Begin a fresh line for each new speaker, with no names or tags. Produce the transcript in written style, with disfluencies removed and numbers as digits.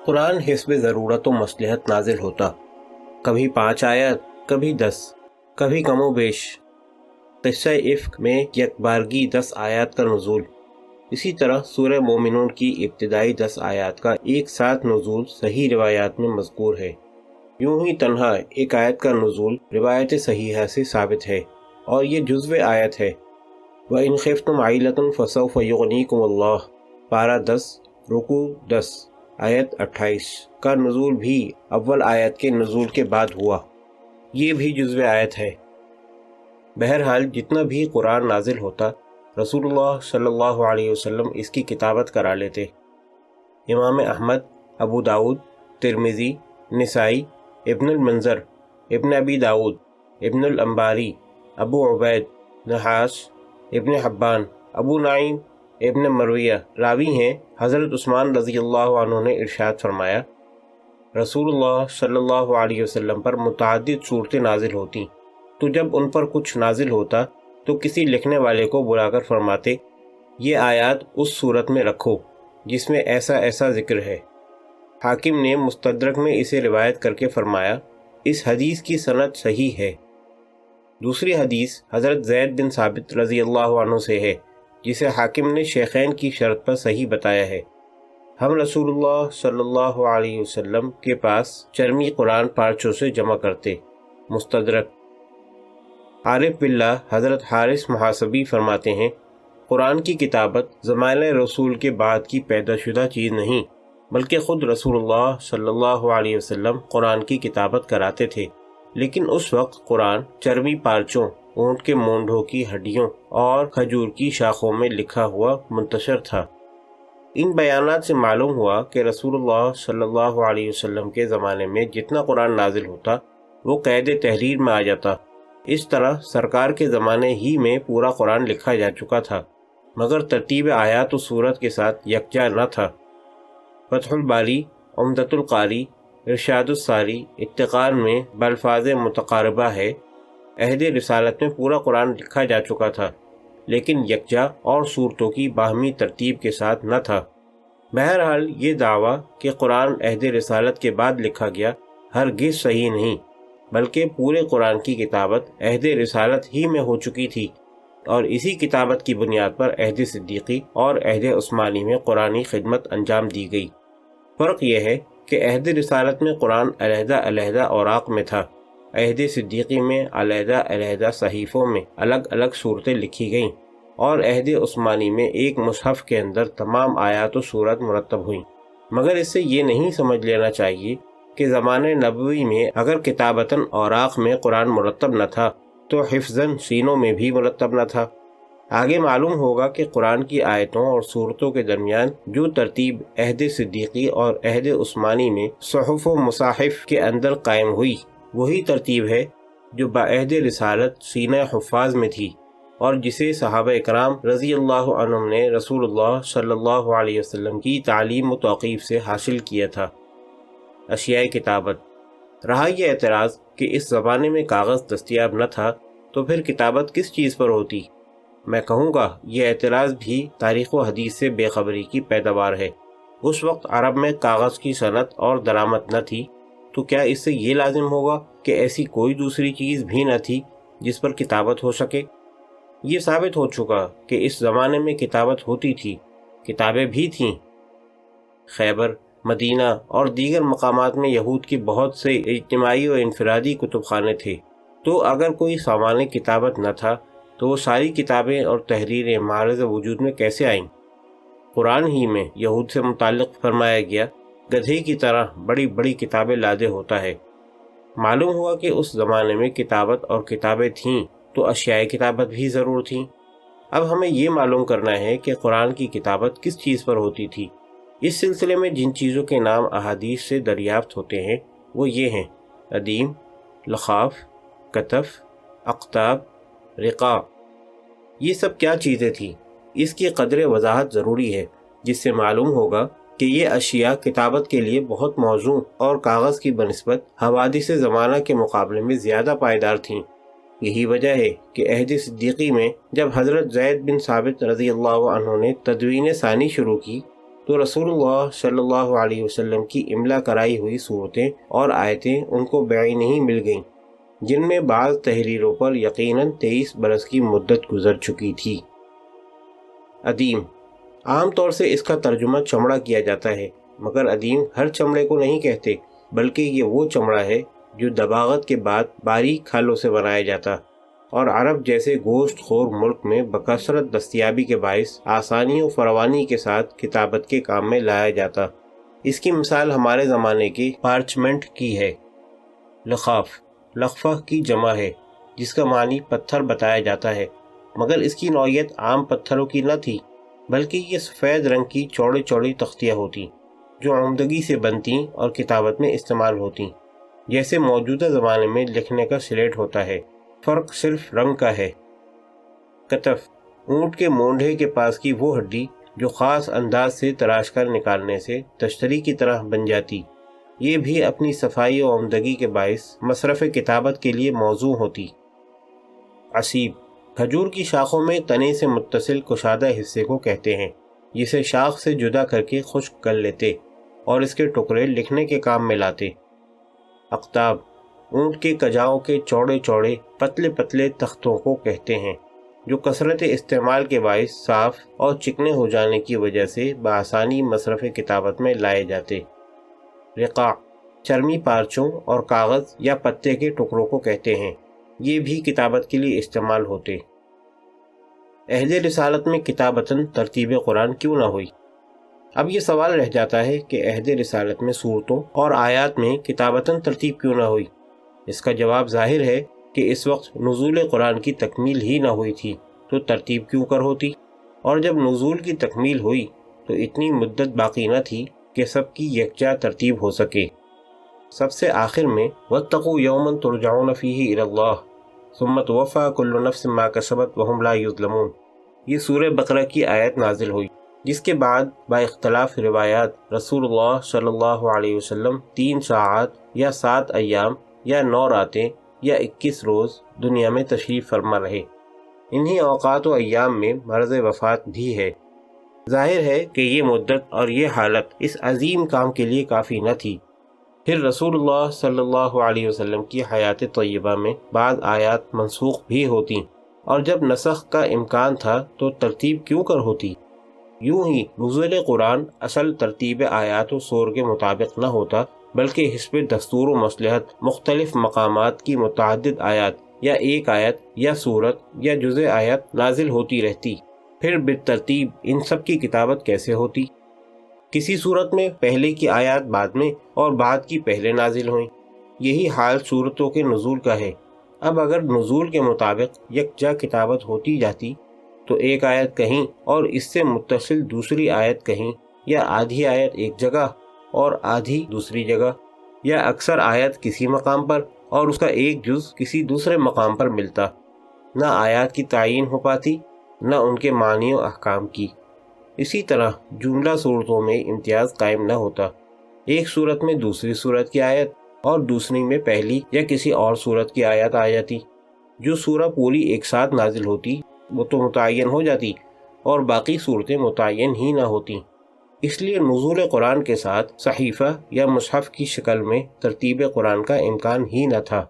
قرآن حسب ضرورت و مصلحت نازل ہوتا، کبھی 5 آیات، کبھی 10، کبھی کم و بیش۔ قصہ افک میں یکبارگی 10 آیات کا نزول، اسی طرح سورہ مومنون کی ابتدائی 10 آیات کا ایک ساتھ نزول صحیح روایات میں مذکور ہے۔ یوں ہی تنہا ایک آیت کا نزول روایت صحیحہ سے ثابت ہے، اور یہ جزو آیت ہے۔ وَإِنْ خِفْتُمْ عَيْلَةً فَسَوْفَ يُغْنِيكُمُ اللَّهُ، پارہ 10، رکوع 10، آیت 28 کا نزول بھی اول آیت کے نزول کے بعد ہوا، یہ بھی جزو آیت ہے۔ بہرحال جتنا بھی قرآن نازل ہوتا، رسول اللہ صلی اللہ علیہ وسلم اس کی کتابت کرا لیتے۔ امام احمد، ابو داود، ترمذی، نسائی، ابن المنذر، ابن ابی داود، ابن الانباری، ابو عبید، نحاس، ابن حبان، ابو نعیم، ابن مرویہ راوی ہیں۔ حضرت عثمان رضی اللہ عنہ نے ارشاد فرمایا، رسول اللہ صلی اللہ علیہ وسلم پر متعدد صورتیں نازل ہوتی، تو جب ان پر کچھ نازل ہوتا تو کسی لکھنے والے کو بلا کر فرماتے، یہ آیات اس صورت میں رکھو جس میں ایسا ایسا ذکر ہے۔ حاکم نے مستدرک میں اسے روایت کر کے فرمایا، اس حدیث کی سند صحیح ہے۔ دوسری حدیث حضرت زید بن ثابت رضی اللہ عنہ سے ہے، جسے حاکم نے شیخین کی شرط پر صحیح بتایا ہے۔ ہم رسول اللہ صلی اللہ علیہ وسلم کے پاس چرمی قرآن پارچوں سے جمع کرتے۔ مستدرک۔ عارف باللہ حضرت حارث محاسبی فرماتے ہیں، قرآن کی کتابت زمانہ رسول کے بعد کی پیدا شدہ چیز نہیں، بلکہ خود رسول اللہ صلی اللہ علیہ وسلم قرآن کی کتابت کراتے تھے، لیکن اس وقت قرآن چرمی پارچوں، اونٹ کے مونڈھوں کی ہڈیوں اور کھجور کی شاخوں میں لکھا ہوا منتشر تھا۔ ان بیانات سے معلوم ہوا کہ رسول اللہ صلی اللہ علیہ وسلم کے زمانے میں جتنا قرآن نازل ہوتا وہ قید تحریر میں آ جاتا۔ اس طرح سرکار کے زمانے ہی میں پورا قرآن لکھا جا چکا تھا، مگر ترتیب آیات و صورت کے ساتھ یکجا نہ تھا۔ فتح الباری، عمدۃ القاری، ارشاد الساری، اتقان میں بالفاظ متقاربہ ہے، عہد رسالت میں پورا قرآن لکھا جا چکا تھا، لیکن یکجا اور صورتوں کی باہمی ترتیب کے ساتھ نہ تھا۔ بہرحال یہ دعویٰ کہ قرآن عہد رسالت کے بعد لکھا گیا ہرگز صحیح نہیں، بلکہ پورے قرآن کی کتابت عہد رسالت ہی میں ہو چکی تھی، اور اسی کتابت کی بنیاد پر عہد صدیقی اور عہد عثمانی میں قرآنی خدمت انجام دی گئی۔ فرق یہ ہے کہ عہد رسالت میں قرآن علیحدہ علیحدہ اوراق میں تھا، عہد صدیقی میں علیحدہ علیحدہ صحیفوں میں الگ الگ صورتیں لکھی گئیں، اور عہد عثمانی میں ایک مصحف کے اندر تمام آیات و صورت مرتب ہوئیں۔ مگر اس سے یہ نہیں سمجھ لینا چاہیے کہ زمانہ نبوی میں اگر کتابتاً اوراق میں قرآن مرتب نہ تھا تو حفظاً سینوں میں بھی مرتب نہ تھا۔ آگے معلوم ہوگا کہ قرآن کی آیتوں اور صورتوں کے درمیان جو ترتیب عہد صدیقی اور عہد عثمانی میں صحف و مصاحف کے اندر قائم ہوئی، وہی ترتیب ہے جو بعہد رسالت سینہ حفاظ میں تھی، اور جسے صحابہ اکرام رضی اللہ عنہم نے رسول اللہ صلی اللہ علیہ وسلم کی تعلیم و توقیف سے حاصل کیا تھا۔ اشیاء کتابت۔ رہا یہ اعتراض کہ اس زمانے میں کاغذ دستیاب نہ تھا تو پھر کتابت کس چیز پر ہوتی؟ میں کہوں گا یہ اعتراض بھی تاریخ و حدیث سے بے خبری کی پیداوار ہے۔ اس وقت عرب میں کاغذ کی صنعت اور درآمد نہ تھی، تو کیا اس سے یہ لازم ہوگا کہ ایسی کوئی دوسری چیز بھی نہ تھی جس پر کتابت ہو سکے؟ یہ ثابت ہو چکا کہ اس زمانے میں کتابت ہوتی تھی، کتابیں بھی تھیں۔ خیبر، مدینہ اور دیگر مقامات میں یہود کے بہت سے اجتماعی و انفرادی کتب خانے تھے، تو اگر کوئی سامان کتابت نہ تھا تو وہ ساری کتابیں اور تحریریں معرض وجود میں کیسے آئیں؟ قرآن ہی میں یہود سے متعلق فرمایا گیا، گدھے کی طرح بڑی بڑی کتابیں لادے ہوتا ہے۔ معلوم ہوا کہ اس زمانے میں کتابت اور کتابیں تھیں تو اشیاء کتابت بھی ضرور تھیں۔ اب ہمیں یہ معلوم کرنا ہے کہ قرآن کی کتابت کس چیز پر ہوتی تھی۔ اس سلسلے میں جن چیزوں کے نام احادیث سے دریافت ہوتے ہیں وہ یہ ہیں: ادیم، لخاف، کتف، اقطاب، رقاع۔ یہ سب کیا چیزیں تھیں؟ اس کی قدر وضاحت ضروری ہے، جس سے معلوم ہوگا کہ یہ اشیاء کتابت کے لیے بہت موزوں اور کاغذ کی بنسبت حوادث زمانہ کے مقابلے میں زیادہ پائیدار تھیں۔ یہی وجہ ہے کہ عہد صدیقی میں جب حضرت زید بن ثابت رضی اللہ عنہ نے تدوین ثانی شروع کی تو رسول اللہ صلی اللہ علیہ وسلم کی املا کرائی ہوئی صورتیں اور آیتیں ان کو بعینہ ہی مل گئیں، جن میں بعض تحریروں پر یقیناً 23 برس کی مدت گزر چکی تھی۔ ادیم، عام طور سے اس کا ترجمہ چمڑا کیا جاتا ہے، مگر ادیم ہر چمڑے کو نہیں کہتے، بلکہ یہ وہ چمڑا ہے جو دباغت کے بعد باریک کھالوں سے بنایا جاتا اور عرب جیسے گوشت خور ملک میں بکثرت دستیابی کے باعث آسانی و فراوانی کے ساتھ کتابت کے کام میں لایا جاتا۔ اس کی مثال ہمارے زمانے کے پارچمنٹ کی ہے۔ لخاف، لخفہ کی جمع ہے، جس کا معنی پتھر بتایا جاتا ہے، مگر اس کی نوعیت عام پتھروں کی نہ تھی، بلکہ یہ سفید رنگ کی چوڑی چوڑی تختیاں ہوتی جو عمدگی سے بنتی اور کتابت میں استعمال ہوتی، جیسے موجودہ زمانے میں لکھنے کا سلیٹ ہوتا ہے، فرق صرف رنگ کا ہے۔ کتف، اونٹ کے مونڈھے کے پاس کی وہ ہڈی جو خاص انداز سے تراش کر نکالنے سے تشتری کی طرح بن جاتی، یہ بھی اپنی صفائی و عمدگی کے باعث مصرف کتابت کے لیے موزوں ہوتی۔ عصیب، کھجور کی شاخوں میں تنے سے متصل کشادہ حصے کو کہتے ہیں، جسے شاخ سے جدا کر کے خشک کر لیتے اور اس کے ٹکڑے لکھنے کے کام میں لاتے۔ اقطاب، اونٹ کے کجاؤں کے چوڑے چوڑے پتلے پتلے تختوں کو کہتے ہیں، جو کثرت استعمال کے باعث صاف اور چکنے ہو جانے کی وجہ سے بآسانی مصرف کتابت میں لائے جاتے۔ رقاع، چرمی پارچوں اور کاغذ یا پتے کے ٹکڑوں کو کہتے ہیں، یہ بھی کتابت کے لیے استعمال ہوتے۔ عہد رسالت میں کتابتاً ترتیب قرآن کیوں نہ ہوئی؟ اب یہ سوال رہ جاتا ہے کہ عہد رسالت میں صورتوں اور آیات میں کتابتاً ترتیب کیوں نہ ہوئی؟ اس کا جواب ظاہر ہے کہ اس وقت نزول قرآن کی تکمیل ہی نہ ہوئی تھی، تو ترتیب کیوں کر ہوتی؟ اور جب نزول کی تکمیل ہوئی تو اتنی مدت باقی نہ تھی کہ سب کی یکجا ترتیب ہو سکے۔ سب سے آخر میں وَاتَّقُوا يَوْمًا تُرْجَعُونَ فِيهِ إِلَى اللَّهِ ثُمَّ تُوَفَّى كُلُّ نَفْسٍ مَا كَسَبَتْ وَهُمْ لَا يُظْلَمُونَ۔ یہ سورہ بقرہ کی آیت نازل ہوئی، جس کے بعد با اختلاف روایات رسول اللہ صلی اللہ علیہ وسلم 3 ساعات یا 7 ایام یا 9 راتیں یا 21 روز دنیا میں تشریف فرما رہے۔ انہی اوقات و ایام میں مرض وفات بھی ہے۔ ظاہر ہے کہ یہ مدت اور یہ حالت اس عظیم کام کے لیے کافی نہ تھی۔ پھر رسول اللہ صلی اللہ علیہ وسلم کی حیات طیبہ میں بعض آیات منسوخ بھی ہوتی، اور جب نسخ کا امکان تھا تو ترتیب کیوں کر ہوتی؟ یوں ہی نزول قرآن اصل ترتیب آیات و سور کے مطابق نہ ہوتا، بلکہ حسب دستور و مصلحت مختلف مقامات کی متعدد آیات یا ایک آیت یا سورت یا جزء آیت نازل ہوتی رہتی۔ پھر بالترتیب ان سب کی کتابت کیسے ہوتی؟ کسی صورت میں پہلے کی آیات بعد میں اور بعد کی پہلے نازل ہوئیں۔ یہی حال صورتوں کے نزول کا ہے۔ اب اگر نزول کے مطابق یکجا کتابت ہوتی جاتی تو ایک آیت کہیں اور اس سے متصل دوسری آیت کہیں، یا آدھی آیت ایک جگہ اور آدھی دوسری جگہ، یا اکثر آیت کسی مقام پر اور اس کا ایک جز کسی دوسرے مقام پر ملتا، نہ آیات کی تعین ہو پاتی نہ ان کے معنی و احکام کی۔ اسی طرح جملہ صورتوں میں امتیاز قائم نہ ہوتا، ایک صورت میں دوسری صورت کی آیت اور دوسری میں پہلی یا کسی اور صورت کی آیت آ جاتی۔ جو سورہ پوری ایک ساتھ نازل ہوتی وہ تو متعین ہو جاتی، اور باقی صورتیں متعین ہی نہ ہوتی۔ اس لیے نزول قرآن کے ساتھ صحیفہ یا مصحف کی شکل میں ترتیب قرآن کا امکان ہی نہ تھا۔